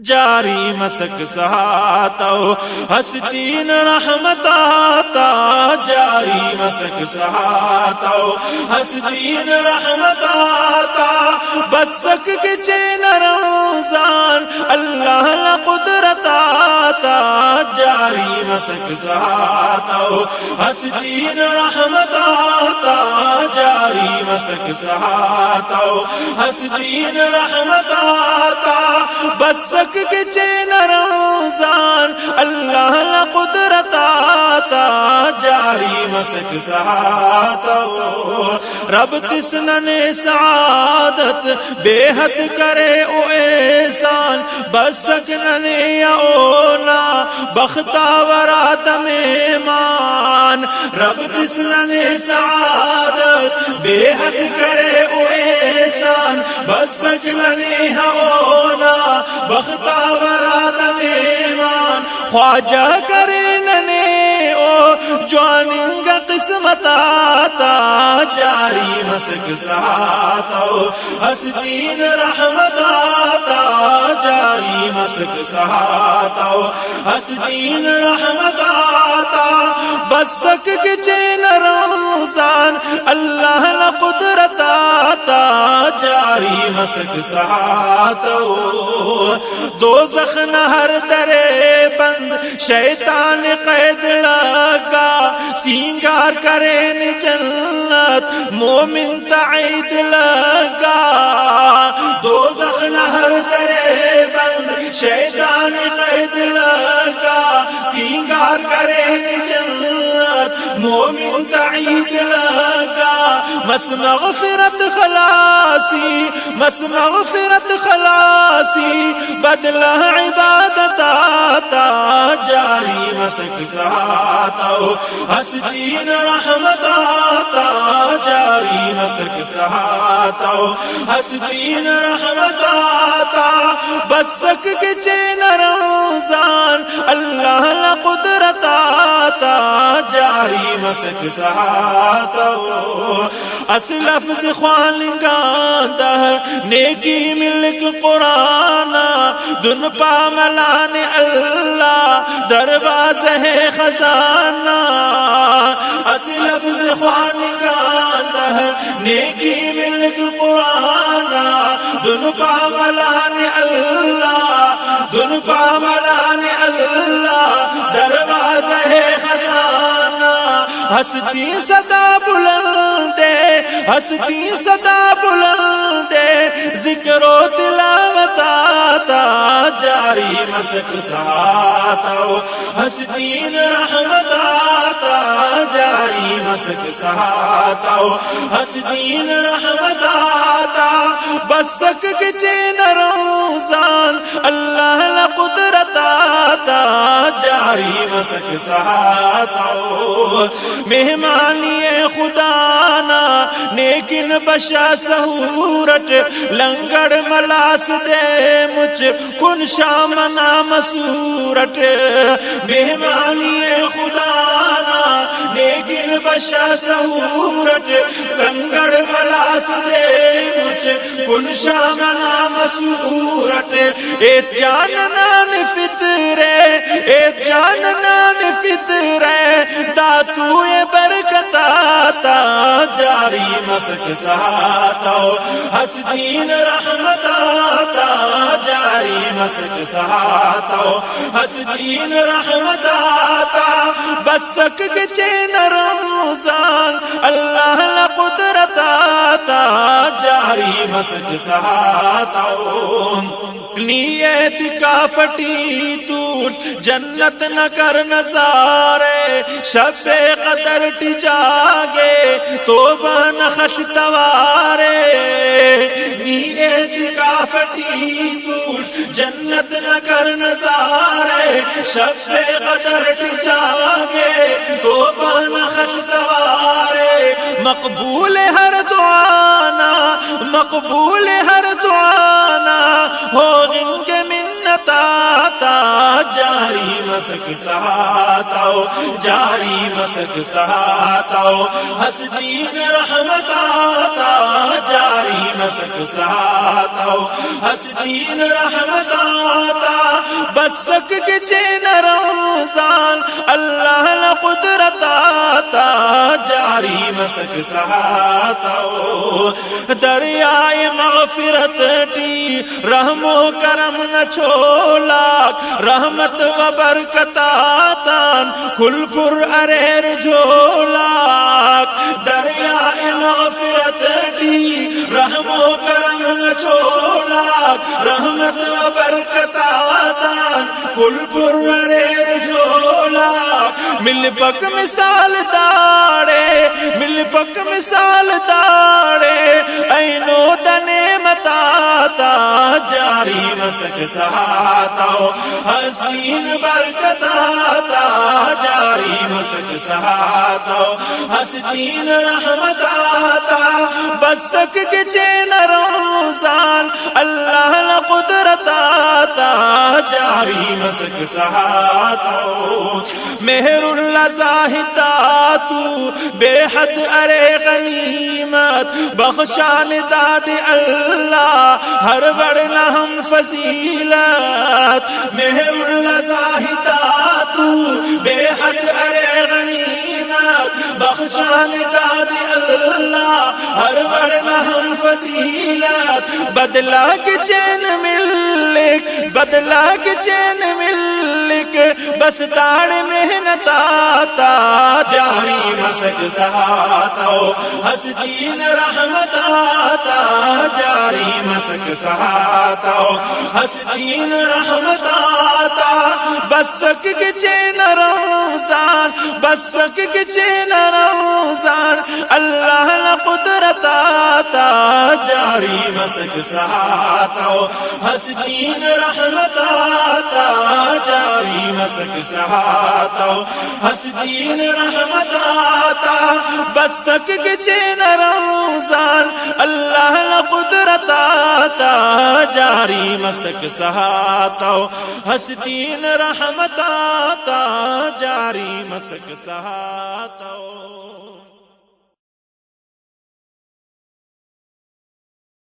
جاری مسک سہاتو ہستین رحمت آتا جاری مسک سہاتو ہستین رحمت آتا بسک کے چین روزان اللہ لقدرت آتا جاری مسک سہاتو ہستین رحمت آتا جاری مسک سہاتو ہستین رحمت آتا بسک کے چین روزان اللہ لقدرت آتا جاری مسک سہاتو رب تسنن سعادت بے حد کرے او احسان بسکنن یونا بختاورات میمان رب تسنن سعادت بے حد کرے او احسان بسکنن یونا بختاورات میمان خواجہ کرے ننے او جواننگ قسمت آتا جاری مسک سہاتو ہستین رحمت آتا جاری مسک سہاتو ہستین رحمت آتا بسک کے چین روزان اللہ لقدرت آتا جاری مسک سہاتو دوزخ نہر درے بند شیطان قید لگا سینگار کرین جنت مومن تعید لگا دوزخ نہر درے بند شیطان قید لگا سینگار کرین جنت مومن تعید لگا مس مغفرت خلاصی مس مغفرت خلاصی بدلہ عبادت آتا جاری مسک سہاتو ہستین رحمت آتا جاری مسک سہاتو ہستین رحمت آتا بسک کے چین روزان اللہ لقدرت آتا جاری مسک سہاتو اس لفظ خوانگاندہ نیکی ملک قرآن دن پا ملان اللہ دروازہ خزانہ اس لفظ خوانگاندہ نیکی ملک قرآن دن پا ملان اللہ دن پا ملان اللہ دروازہ خزانہ ہستی صدا بلندے ہستی صدا بلندے ذکر و تلاوت آتا جاری مسک سہاتو ہستین رحمت آتا جاری مسک سہاتو ہستین رحمت آتا بسک کے چین روزان اللہ لقدرت آتا جاری مسک سہاتو مہمانی خدا نا نیکن بشا سہورٹ لنگڑ ملاس دے مجھ کن شام نام سورٹ مہمانی خدا نا نیکن بشا سہورٹ لنگڑ ملاس دے مجھ کن شام نام سورٹ اے جاننان فطرے اے جاننان فطرے داتوئے برکت آتا جاری مسک سہاتو ہستین رحمت آتا جاری مسک سہاتو ہستین رحمت آتا بسک کے چین روزان اللہ لقدرت آتا جاری مسک سہاتو نیت کا پھٹی ٹوٹ جنت نہ کر نظارے شب قدر ٹجاگے توبہ نخش توارے نیت کا پھٹی ٹوٹ جنت نہ کر نظارے شب قدر ٹجاگے توبہ نخش توارے مقبول ہر دعانا مقبول ہر دعانا ہو ان کے منت آتا جاری مسک سہاتو جاری مسک سہاتو ہستین رحمت آتا جاری مسک سہاتو ہستین رحمت آتا مسک سہاتا دریائے مغفرت ٹی رحم و کرم نہ چھولاک رحمت و برکتاتان کھل پر اریر جھولاک دریائے مغفرت ٹی رحم و کرم نہ چھولاک رحمت و برکتاتان کھل پر اریر جھولاک مل پک مثال داڑے مل پک مثال داڑے اینو دنے متاتا جاری مسک سہاتا حسین برکتاتا جاری مسک سہاتا حسین رحمتاتا بسک کے چین روزان اللہ لقدرتاتا جاری مسک سہاتا مہر اللہ زاہدہ تو بے حد ارے غنیمت بخشان داد اللہ ہر بڑھنا ہم فضیلت مہر اللہ زاہدہ تو بے حد ارے غنیمت بخشان داد اللہ ہر بڑھنا ہم فضیلت بدلا کے چین ملک بدلا کے چین ملک بس تاڑ محنت آتا جاری مسک سہاتا حسین رحمت آتا جاری مسک سہاتا حسین رحمت آتا بسک کے چین روزان بسک کے چین روزان اللہ لقدرت آتا جاری مسک سہاتا حسین رحمت آتا جاری مسک سہاتا حسین رحمت آتا بسک کے چین روزان اللہ لقدرت آتا جاری مسک سہاتا حسین رحمت آتا جاری مسک سہاتا